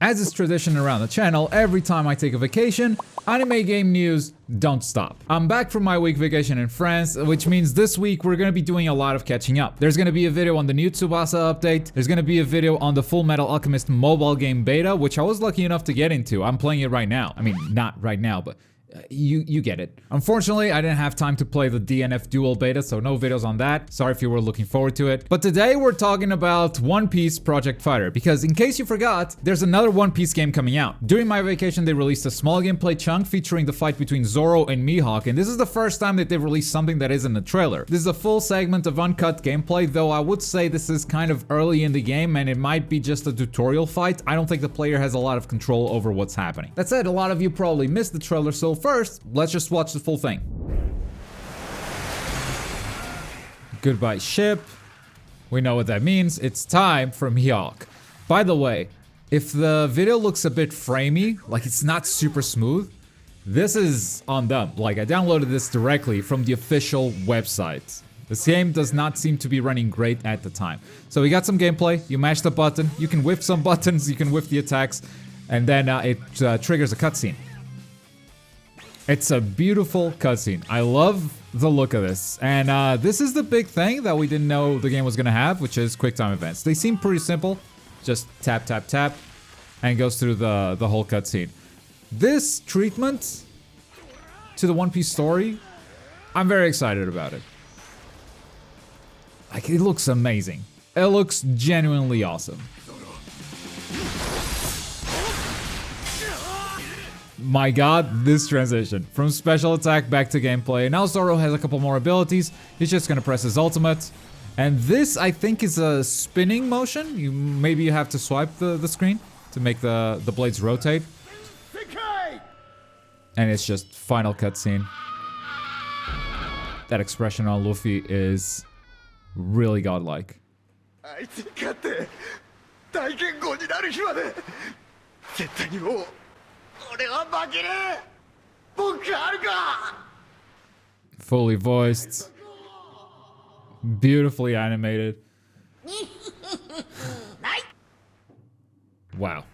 As is tradition around the channel, every time I take a vacation, anime game news don't stop. I'm back from my week vacation in France, which means this week we're gonna be doing a lot of catching up. There's gonna be a video on the new Tsubasa update, there's gonna be a video on the Full Metal Alchemist mobile game beta, which I was lucky enough to get into. I'm playing it right now. I mean, not right now, but you get it. Unfortunately, I didn't have time to play the DNF Duel beta, so no videos on that. Sorry if you were looking forward to it. But today we're talking about One Piece Project Fighter, because in case you forgot, there's another One Piece game coming out. During my vacation, they released a small gameplay chunk featuring the fight between Zoro and Mihawk, and this is the first time that they've released something that isn't a trailer. This is a full segment of uncut gameplay, though I would say this is kind of early in the game and it might be just a tutorial fight. I don't think the player has a lot of control over what's happening. That said, a lot of you probably missed the trailer, so first, let's just watch the full thing. Goodbye ship. We know what that means. It's time for Mihawk. By the way, if the video looks a bit framey, like it's not super smooth, this is on them. Like, I downloaded this directly from the official website. This game does not seem to be running great at the time. So we got some gameplay. You mash the button. You can whiff some buttons. You can whiff the attacks. And then it triggers a cutscene. It's a beautiful cutscene. I love the look of this. And this is the big thing that we didn't know the game was gonna have, which is quick time events. They seem pretty simple. Just tap, tap, tap, and goes through the whole cutscene. This treatment to the One Piece story, I'm very excited about it. Like, it looks amazing. It looks genuinely awesome. My god, this transition. From special attack back to gameplay. Now Zoro has a couple more abilities. He's just gonna press his ultimate. And this, I think, is a spinning motion. Maybe you have to swipe the screen to make the blades rotate. And it's just final cutscene. That expression on Luffy is really godlike. Fully voiced, beautifully animated. Wow.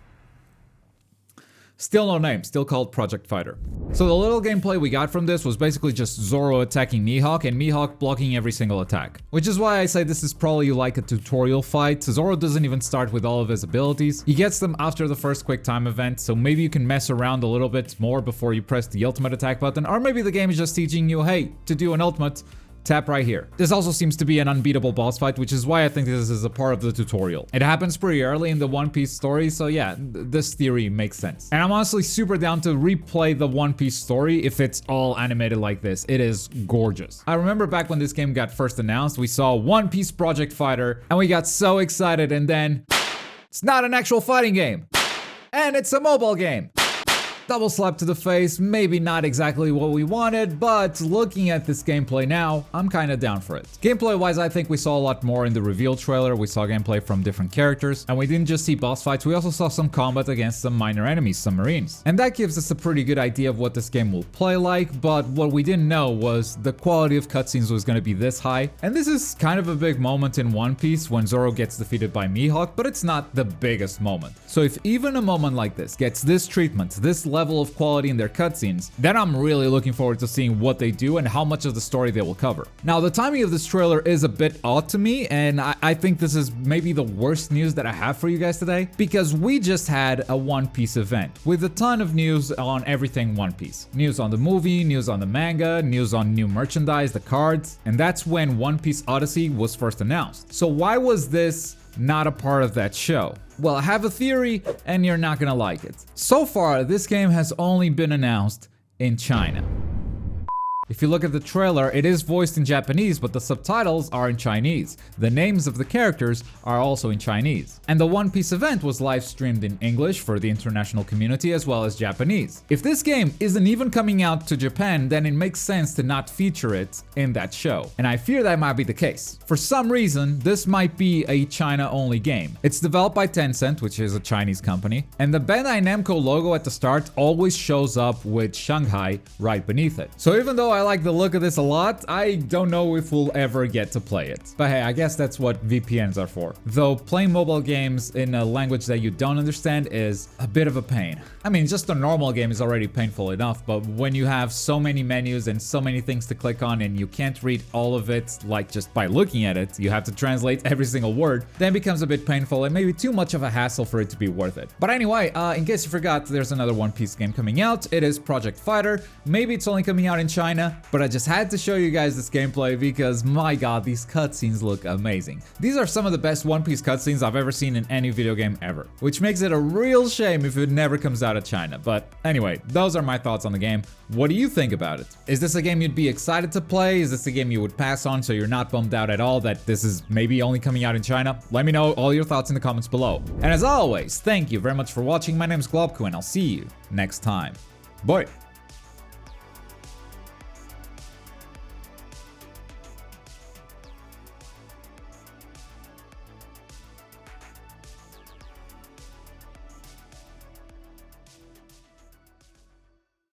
Still no name, still called Project Fighter. So the little gameplay we got from this was basically just Zoro attacking Mihawk and Mihawk blocking every single attack. Which is why I say this is probably like a tutorial fight. Zoro doesn't even start with all of his abilities. He gets them after the first quick time event, so maybe you can mess around a little bit more before you press the ultimate attack button, or maybe the game is just teaching you, hey, to do an ultimate, tap right here. This also seems to be an unbeatable boss fight, which is why I think this is a part of the tutorial. It happens pretty early in the One Piece story, so yeah, this theory makes sense. And I'm honestly super down to replay the One Piece story if it's all animated like this. It is gorgeous. I remember back when this game got first announced, we saw One Piece Project Fighter, and we got so excited, and then it's not an actual fighting game, and it's a mobile game. Double slap to the face, maybe not exactly what we wanted, but looking at this gameplay now, I'm kinda down for it. Gameplay wise, I think we saw a lot more in the reveal trailer. We saw gameplay from different characters, and we didn't just see boss fights, we also saw some combat against some minor enemies, some marines. And that gives us a pretty good idea of what this game will play like, but what we didn't know was the quality of cutscenes was gonna be this high. And this is kind of a big moment in One Piece when Zoro gets defeated by Mihawk, but it's not the biggest moment. So if even a moment like this gets this treatment, this level of quality in their cutscenes, then I'm really looking forward to seeing what they do and how much of the story they will cover. Now, the timing of this trailer is a bit odd to me, and I think this is maybe the worst news that I have for you guys today, because we just had a One Piece event with a ton of news on everything One Piece. News on the movie, news on the manga, news on new merchandise, the cards, and that's when One Piece Odyssey was first announced. So why was this not a part of that show? Well, I have a theory, and you're not gonna like it. So far, this game has only been announced in China. If you look at the trailer, it is voiced in Japanese, but the subtitles are in Chinese. The names of the characters are also in Chinese. And the One Piece event was live streamed in English for the international community as well as Japanese. If this game isn't even coming out to Japan, then it makes sense to not feature it in that show. And I fear that might be the case. For some reason, this might be a China-only game. It's developed by Tencent, which is a Chinese company, and the Bandai Namco logo at the start always shows up with Shanghai right beneath it. So even though I like the look of this a lot, I don't know if we'll ever get to play it. But hey, I guess that's what VPNs are for. Though playing mobile games in a language that you don't understand is a bit of a pain. I mean, just a normal game is already painful enough, but when you have so many menus and so many things to click on and you can't read all of it, like just by looking at it, you have to translate every single word, then it becomes a bit painful and maybe too much of a hassle for it to be worth it. But anyway, in case you forgot, there's another One Piece game coming out. It is Project Fighter. Maybe it's only coming out in China, but I just had to show you guys this gameplay because my god, these cutscenes look amazing. These are some of the best One Piece cutscenes I've ever seen in any video game ever, which makes it a real shame if it never comes out of China. But anyway, those are my thoughts on the game. What do you think about it? Is this a game you'd be excited to play? Is this a game you would pass on so you're not bummed out at all that this is maybe only coming out in China? Let me know all your thoughts in the comments below. And as always, thank you very much for watching. My name is Globku and I'll see you next time. Bye!